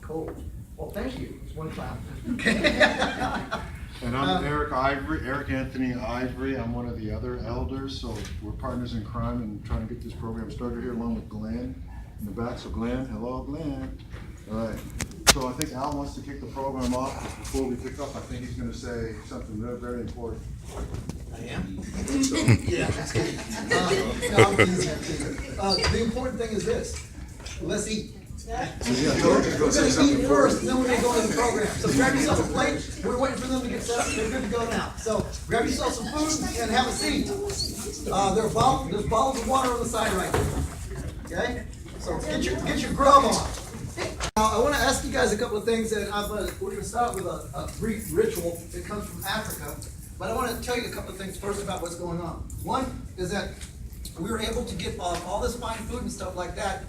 Cool. Well, thank you. It's one clap. And I'm Eric Anthony Ivory. I'm one of the other elders, so we're partners in crime and trying to get this program started here along with Glenn in the back. So Glenn, hello Glenn. All right. So I think Al wants to kick the program off. Before we pick up, I think he's going to say something very, very important. I am? Yeah, that's good. No, I'm teasing. The important thing is this. Let's eat. We're gonna eat first, then we're gonna go into the program. So grab yourself a plate. We're waiting for them to get set up. They're good to go now. So grab yourself some food and have a seat. There's bottles of water on the side right there. Okay? So get your grub on. Now I want to ask you guys a couple of things, and we're gonna start with a brief ritual that comes from Africa. But I want to tell you a couple of things first about what's going on. One is that we were able to get all this fine food and stuff like that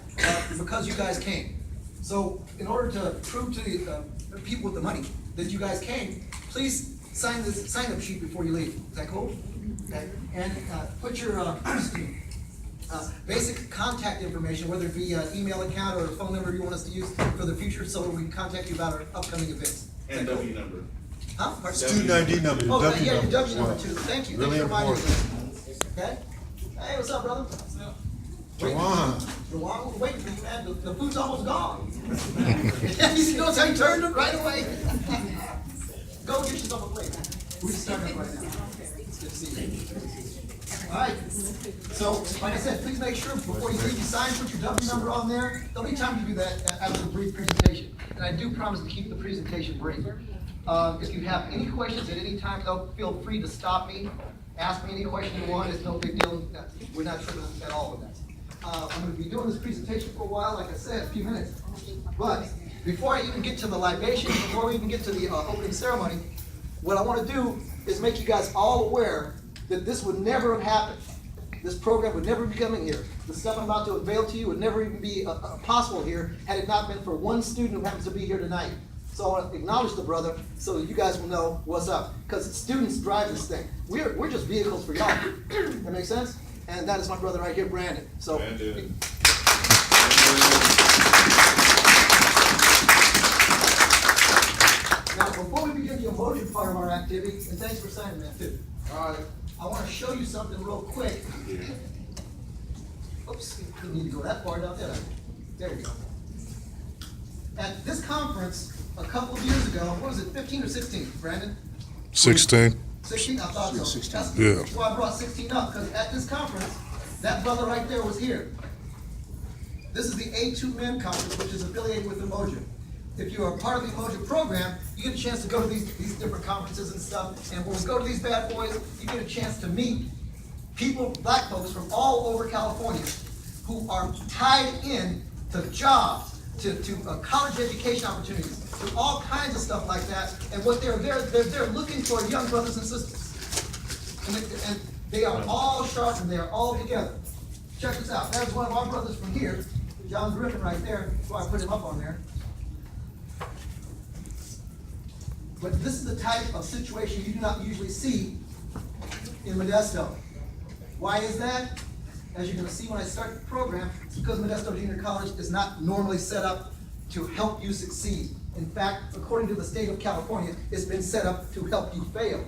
because you guys came. So in order to prove to the people with the money that you guys came, please sign this sign-up sheet before you leave. Is that cool? Okay. And put your basic contact information, whether it be an email account or a phone number you want us to use for the future, so we can contact you about our upcoming events. And W number. Huh? Pardon? Student ID number. Oh, W yeah, your number. W number too. Thank you. Really Thanks for reminding important. me. Okay? Hey, what's up, brother? What's up? Jawan. Jawan, we're waiting for you, man. The food's almost gone. You notice how he turned it right away? Go get yourself a plate. We're starting right now. It's good to see you. All right. So, like I said, please make sure before you leave, you sign, put your W number on there. There'll be time to do that after the brief presentation. And I do promise to keep the presentation brief. If you have any questions at any time, though, feel free to stop me. Ask me any question you want. It's no big deal. We're not tripping at all with that. I'm going to be doing this presentation for a while, like I said, a few minutes. But before I even get to the libation, before we even get to the opening ceremony, what I want to do is make you guys all aware that this would never have happened. This program would never be coming here. The stuff I'm about to unveil to you would never even be possible here had it not been for one student who happens to be here tonight. So I want to acknowledge the brother so that you guys will know what's up. Because students drive this thing. We're just vehicles for y'all. That makes sense? And that is my brother right here, Brandon. So. Brandon. Now, before we begin the emotion part of our activity, and thanks for signing that too. I want to show you something real quick. Oops, didn't need to go that far down there. There you go. At this conference a couple of years ago, what was it, 15 or 16, Brandon? 16. 16, I thought so. 16. That's why I brought 16 up, because at this conference, that brother right there was here. This is the A2 Men Conference, which is affiliated with Umoja. If you are part of the Umoja program, you get a chance to go to these different conferences and stuff, and when we go to these bad boys, you get a chance to meet people, black folks from all over California who are tied in to jobs, to college education opportunities, to all kinds of stuff like that. And what they're looking for young brothers and sisters. And they are all sharp and they are all together. Check this out. There's one of our brothers from here, John Griffin right there. That's why I put him up on there. But this is the type of situation you do not usually see in Modesto. Why is that? As you're going to see when I start the program, it's because Modesto Junior College is not normally set up to help you succeed. In fact, according to the state of California, it's been set up to help you fail.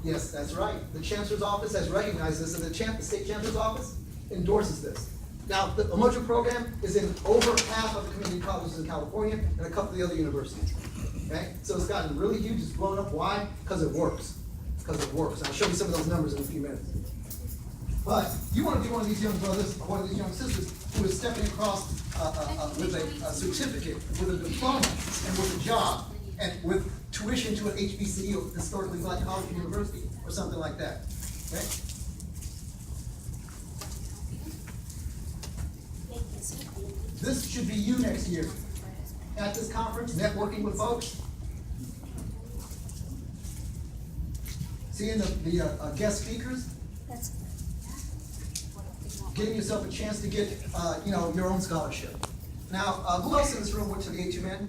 Yes, that's right. The Chancellor's Office has recognized this, and the State Chancellor's Office endorses this. Now, the Umoja program is in over half of the community colleges in California and a couple of the other universities. Okay? So it's gotten really huge, it's blown up. Why? Because it works. Because it works. I'll show you some of those numbers in a few minutes. But you want to be one of these young brothers or one of these young sisters who is stepping across with a certificate, with a diploma, and with a job, and with tuition to an HBCU, or historically black college or university, or something like that. Okay? This should be you next year at this conference, networking with folks. Seeing the guest speakers. Giving yourself a chance to get, your own scholarship. Now, who else in this room went to the A2 Men?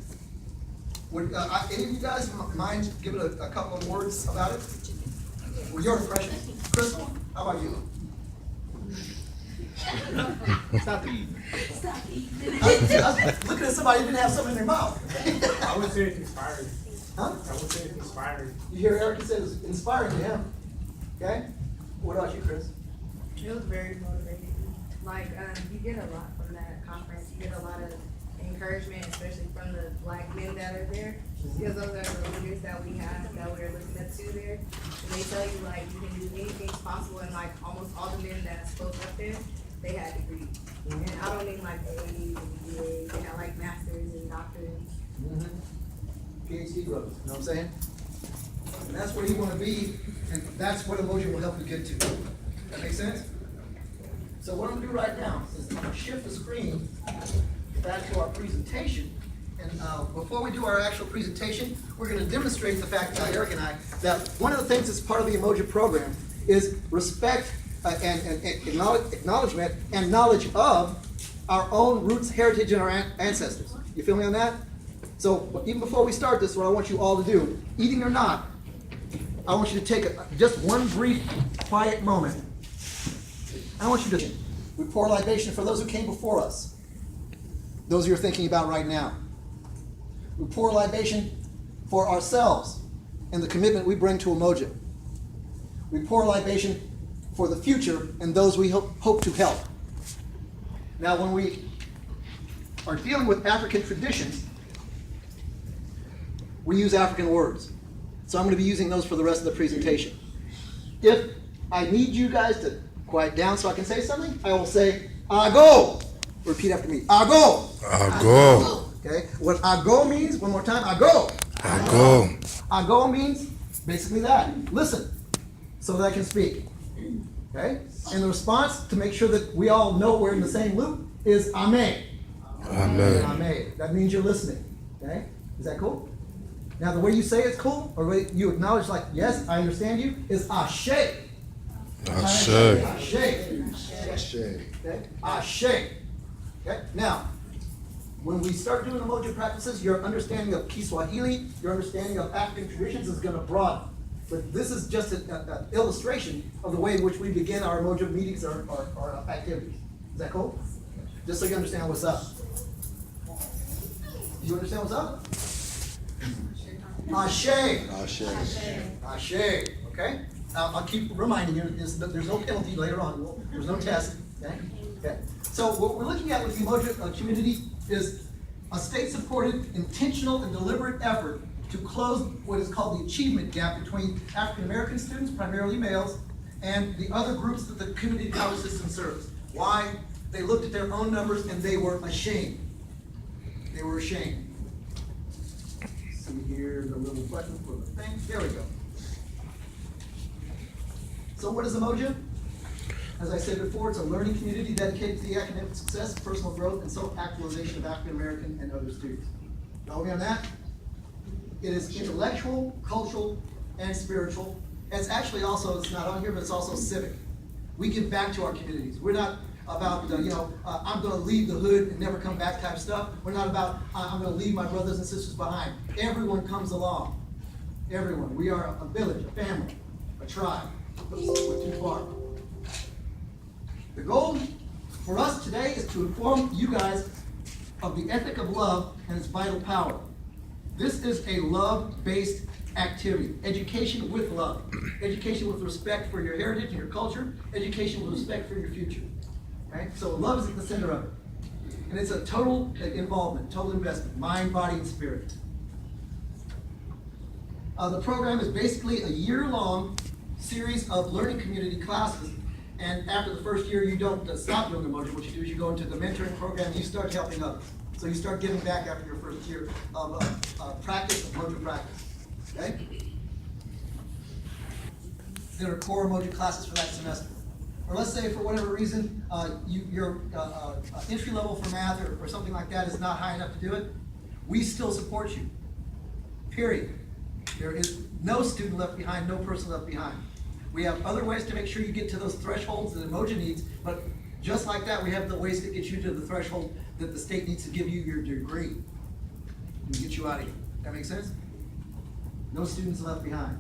Would any of you guys mind giving a couple of words about it? Well, your impression. Crystal, how about you? Stop eating. I was looking at somebody who didn't have something in their mouth. I would say it's inspiring. Huh? I would say it's inspiring. You hear Eric say it's inspiring to him. Okay? What about you, Chris? It was very motivating. Like, you get a lot from that conference. You get a lot of encouragement, especially from the black men that are there. Because those are the leaders that we have, that we're looking up to there. And they tell you, like, you can do anything possible. And, like, almost all the men that spoke up there, they had degrees. And I don't mean, like, AAs and BAs. They had, like, masters and doctors. PhD brothers, you know what I'm saying? And that's where you want to be, and that's what Emoji will help you get to. That make sense? So what I'm going to do right now is I'm going to shift the screen back to our presentation. And before we do our actual presentation, we're going to demonstrate the fact, Eric and I, that one of the things that's part of the Emoji program is respect and acknowledgement and knowledge of our own roots, heritage, and our ancestors. You feel me on that? So even before we start this, what I want you all to do, eating or not, I want you to take just one brief, quiet moment. I want you to, we pour libation for those who came before us. Those you're thinking about right now. We pour libation for ourselves and the commitment we bring to Umoja. We pour libation for the future and those we hope to help. Now, when we are dealing with African traditions, we use African words. So I'm going to be using those for the rest of the presentation. If I need you guys to quiet down so I can say something, I will say, Ago. Repeat after me. Ago. Ago. Okay. What ago means, one more time, ago. Ago. Ago means basically that. Listen so that I can speak. Okay? And the response to make sure that we all know we're in the same loop is Ame. Amen. Ame. That means you're listening. Okay? Is that cool? Now the way you say it's cool, or the way you acknowledge like, yes, I understand you, is Ashe. Ashe. Ashe. Ashe. Okay? Ashe. Okay? Now, when we start doing Umoja practices, your understanding of Kiswahili, your understanding of African traditions is going to broaden. But this is just an illustration of the way in which we begin our Umoja meetings or activities. Is that cool? Just so you understand what's up. Do you understand what's up? Ashe. Ashe. Ashe. Okay? I'll keep reminding you, there's no penalty later on. There's no test. Okay? Okay. So what we're looking at with the Umoja community is a state-supported, intentional, and deliberate effort to close what is called the achievement gap between African American students, primarily males, and the other groups that the community college system serves. Why? They looked at their own numbers and they were ashamed. They were ashamed. See here the little button for the thing. There we go. So what is Umoja? As I said before, it's a learning community dedicated to the academic success, personal growth, and self-actualization of African American and other students. Follow me on that? It is intellectual, cultural, and spiritual. It's actually also, it's not on here, but it's also civic. We give back to our communities. We're not about, I'm going to leave the hood and never come back type stuff. We're not about, I'm going to leave my brothers and sisters behind. Everyone comes along. Everyone. We are a village, a family, a tribe. Oops, we're too far. The goal for us today is to inform you guys of the ethic of love and its vital power. This is a love-based activity. Education with love. Education with respect for your heritage and your culture. Education with respect for your future. Okay? So love is at the center of it. And it's a total involvement, total investment, mind, body, and spirit. The program is basically a year-long series of learning community classes. And after the first year, you don't stop doing Umoja. What you do is you go into the mentoring program and you start helping others. So you start giving back after your first year of practice, of Umoja practice. Okay? There are core Umoja classes for that semester. Or let's say for whatever reason, your entry level for math or something like that is not high enough to do it, we still support you. Period. There is no student left behind, no person left behind. We have other ways to make sure you get to those thresholds that Umoja needs, but just like that, we have the ways to get you to the threshold that the state needs to give you your degree and get you out of here. That make sense? No students left behind.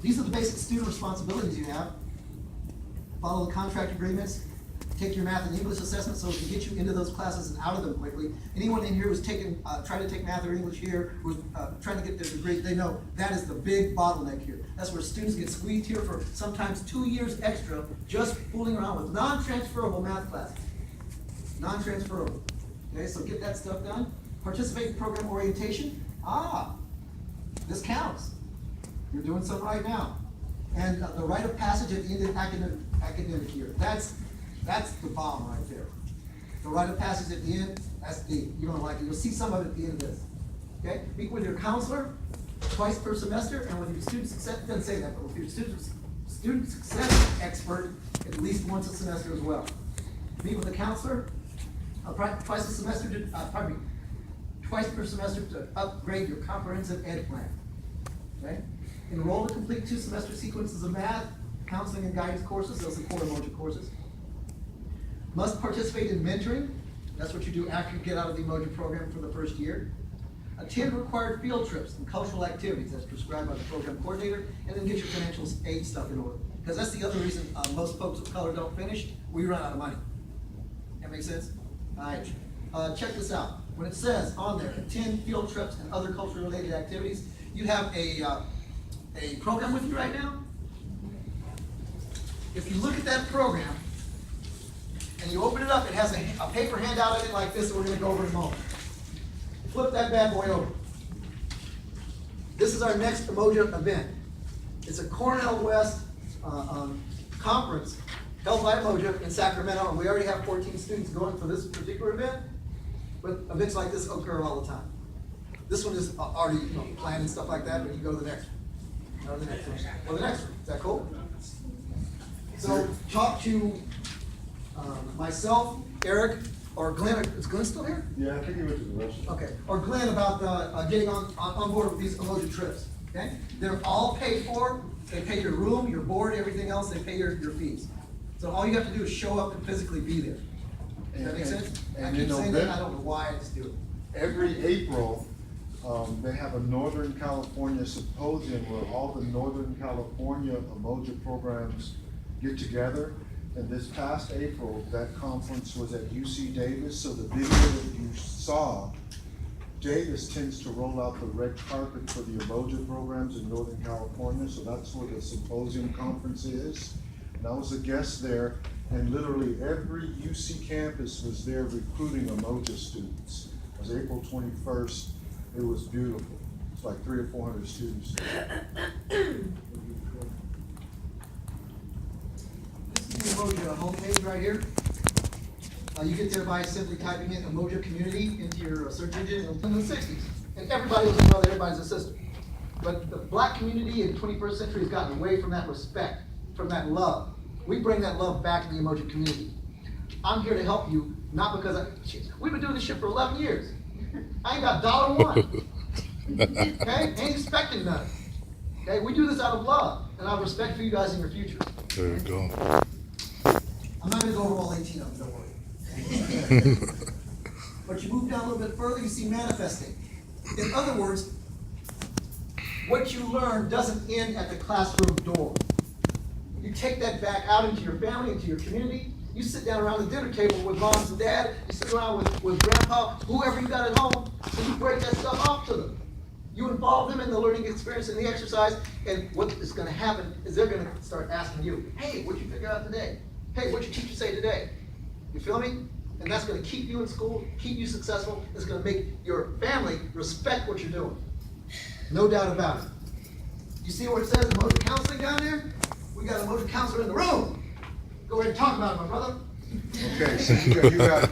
These are the basic student responsibilities you have. follow the contract agreements, take your math and English assessment so we can get you into those classes and out of them quickly. Anyone in here who's taking, trying to take math or English here, who's trying to get their degree, they know that is the big bottleneck here. That's where students get squeezed here for sometimes 2 years extra just fooling around with non-transferable math classes. Non-transferable. Okay, so get that stuff done. Participate in program orientation. This counts. You're doing some right now. And the rite of passage at the end of academic year. That's the bomb right there. The rite of passage at the end, that's deep. You're gonna like it. You'll see some of it at the end of this. Okay? Meet with your counselor twice per semester, and with your student success, it doesn't say that, but with your student success expert at least once a semester as well. Meet with a counselor twice a semester twice per semester to upgrade your comprehensive ed plan. Okay? Enroll to complete 2 semester sequences of math, counseling and guidance courses, those are core Umoja courses. Must participate in mentoring, that's what you do after you get out of the Umoja program for the first year. Attend required field trips and cultural activities as prescribed by the program coordinator, and then get your financial aid stuff in order. Because that's the other reason most folks of color don't finish, we run out of money. That make sense? All right, check this out. When it says on there, attend field trips and other culture related activities, you have a program with you right now. If you look at that program and you open it up, it has a paper handout in it like this that we're going to go over in a moment. Flip that bad boy over. This is our next Umoja event. It's a Cornell West conference held by Umoja in Sacramento, and we already have 14 students going for this particular event, but events like this occur all the time. This one is already planned and stuff like that, but you go to the next one. Or the next one. Or the next one. Is that cool? So talk to myself, Eric, or Glenn. Is Glenn still here? Yeah, I think he went to the restroom. Okay. Or Glenn about getting on board with these Umoja trips. Okay? They're all paid for. They pay your room, your board, everything else. They pay your fees. So all you have to do is show up and physically be there. Does that make sense? I keep saying that. I don't know why I just do it. Every April, they have a Northern California symposium where all the Northern California Umoja programs get together. And this past April, that conference was at UC Davis. So the video that you saw, Davis tends to roll out the red carpet for the Umoja programs in Northern California. So that's where the symposium conference is. And I was a guest there, and literally every UC campus was there recruiting Umoja students. It was April 21st. It was beautiful. It's like 300 or 400 students. This is the Umoja homepage right here. You get there by simply typing in Umoja community into your search engine in the 60s. And everybody was a brother, everybody's a sister. But the black community in the 21st century has gotten away from that respect, from that love. We bring that love back to the Umoja community. I'm here to help you, not because we've been doing this shit for 11 years. I ain't got $1. Okay? Ain't expecting none. Okay? We do this out of love and out of respect for you guys in your future. There you go. I'm not gonna go over all 18 of them, don't worry. But you move down a little bit further, you see manifesting. In other words, what you learn doesn't end at the classroom door. You take that back out into your family, into your community. You sit down around the dinner table with moms and dad. You sit around with grandpa, whoever you got at home, and you break that stuff off to them. You involve them in the learning experience and the exercise, and what is going to happen is they're going to start asking you, hey, what'd you figure out today? Hey, what'd your teacher say today? You feel me? And that's going to keep you in school, keep you successful. It's going to make your family respect what you're doing. No doubt about it. You see what it says, Umoja counseling down there? We got a Umoja counselor in the room. Go ahead and talk about it, my brother. Okay, so you got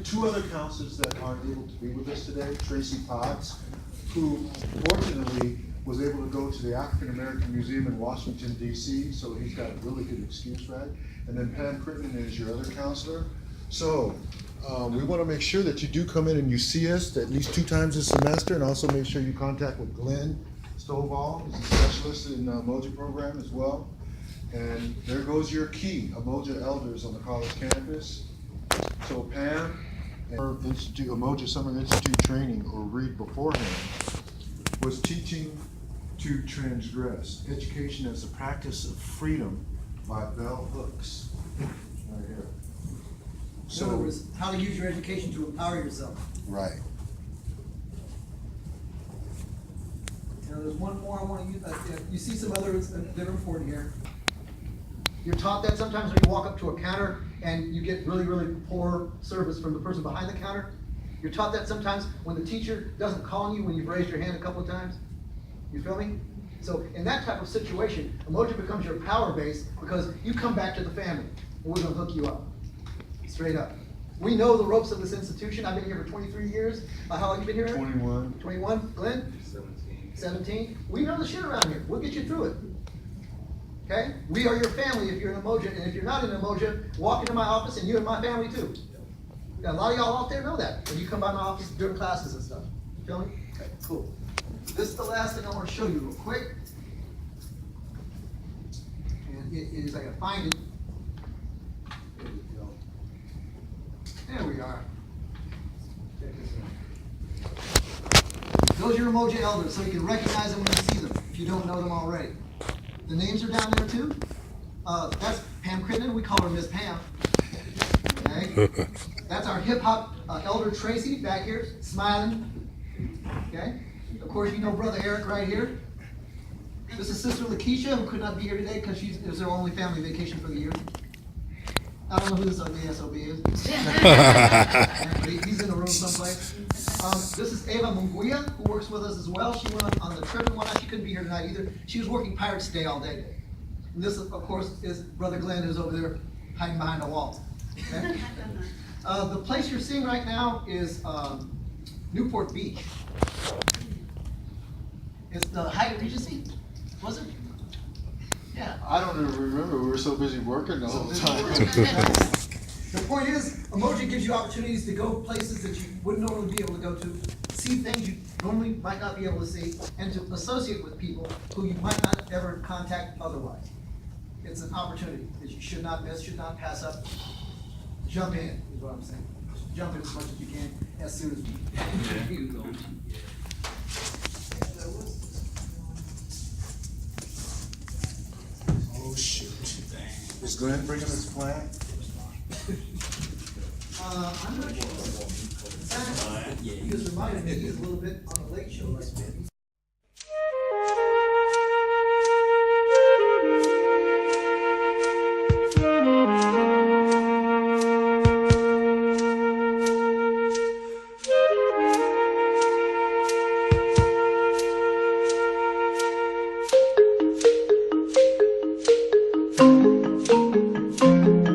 two other counselors that aren't able to be with us today. Tracy Potts, who fortunately was able to go to the African American Museum in Washington, D.C., so he's got a really good excuse for that. And then Pam Crittenden is your other counselor. So we want to make sure that you do come in and you see us at least 2 times a semester, and also make sure you contact with Glenn Stovall, he's a specialist in Umoja program as well. And there goes your key, Umoja elders on the college campus. So Pam, and her Institute, Umoja Summer Institute training, or read beforehand, was teaching to transgress, education as a practice of freedom by Bell Hooks. Right here. In other words, how to use your education to empower yourself. Right. Now, there's one more I want to use. You see some others that are important here. You're taught that sometimes when you walk up to a counter and you get really, really poor service from the person behind the counter. You're taught that sometimes when the teacher doesn't call on you when you've raised your hand a couple of times. You feel me? So in that type of situation, Umoja becomes your power base because you come back to the family and we're gonna hook you up. Straight up. We know the ropes of this institution. I've been here for 23 years. How long have you been here? Eric? 21. 21. Glenn? 17. We know the shit around here. We'll get you through it. Okay? We are your family if you're an Umoja, and if you're not an Umoja, walk into my office and you're in my family too. A lot of y'all out there know that when you come by my office during classes and stuff. Feel me? Okay, cool. This is the last thing I want to show you real quick. And it is, I gotta find it. There we go. There we are. Check this out. Those are your Umoja elders, so you can recognize them when you see them, if you don't know them already. The names are down there too. That's Pam Crittenden, we call her Miss Pam. Okay? That's our hip hop elder Tracy back here, smiling. Okay? Of course, you know Brother Eric right here. This is Sister Lakeisha, who could not be here today because it was her only family vacation for the year. I don't know who this ugly SOB is. He's in the room someplace. This is Ava Munguia, who works with us as well. She went on the trip and whatnot. She couldn't be here tonight either. She was working Pirates Day all day. And this, of course, is Brother Glenn, who's over there hiding behind a wall. Okay? The place you're seeing right now is Newport Beach. It's the Hyatt Regency, was it? Yeah. I don't even remember. We were so busy working the whole time. The point is, Umoja gives you opportunities to go places that you wouldn't normally be able to go to, see things you normally might not be able to see, and to associate with people who you might not ever contact otherwise. It's an opportunity that you should not miss, should not pass up. Jump in, is what I'm saying. Jump in as much as you can, as soon as you go. Oh, shoot. Is Glenn bringing his plan? I'm not sure. In fact, he just reminded me, he's a little bit on the late show right now.